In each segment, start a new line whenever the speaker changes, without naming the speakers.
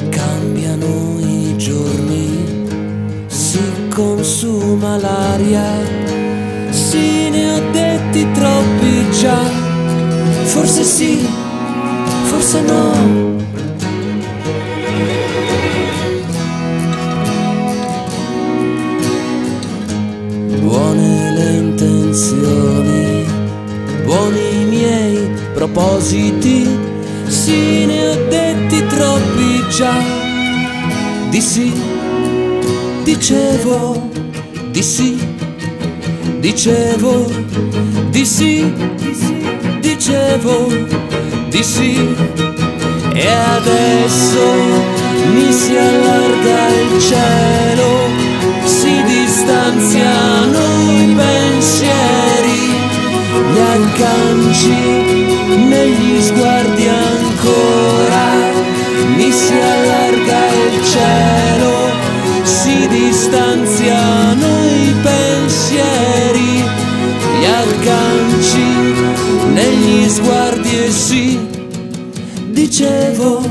Cambiano i giorni, si consuma l'aria, sì, ne ho detti troppi già, forse sì, forse no. Buone le intenzioni, buoni i miei propositi, sì, ne ho detti troppi già, di sì, dicevo, di sì, dicevo, di sì, dicevo, di sì, e adesso mi si allarga il cielo, si distanziano i pensieri, gli agganci negli sguardi ancora, mi si allarga il cielo, si distanziano i pensieri, gli agganci negli sguardi, e sì, dicevo,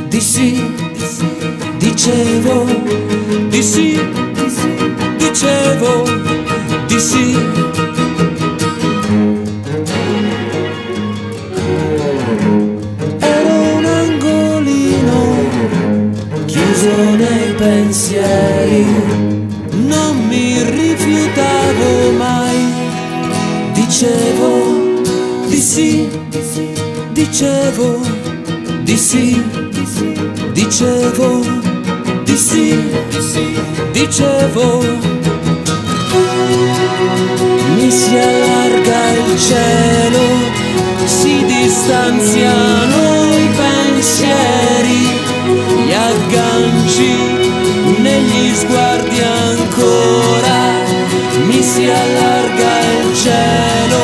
di sì, dicevo, di sì, dicevo, di sì. Ero un angolino chiuso nei pensieri, non mi rifiutavo mai, dicevo, di sì, dicevo, di sì, dicevo, di sì, dicevo, mi si allarga il cielo, si distanziano i pensieri, gli agganci negli sguardi ancora, mi si allarga il cielo,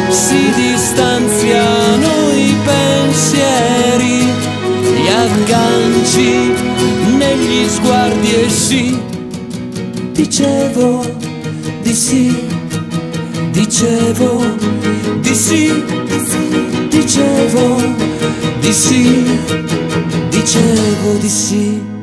si distanziano i pensieri, gli agganci negli sguardi, e sì, dicevo, di sì, dicevo, di sì, dicevo, di sì, dicevo, di sì.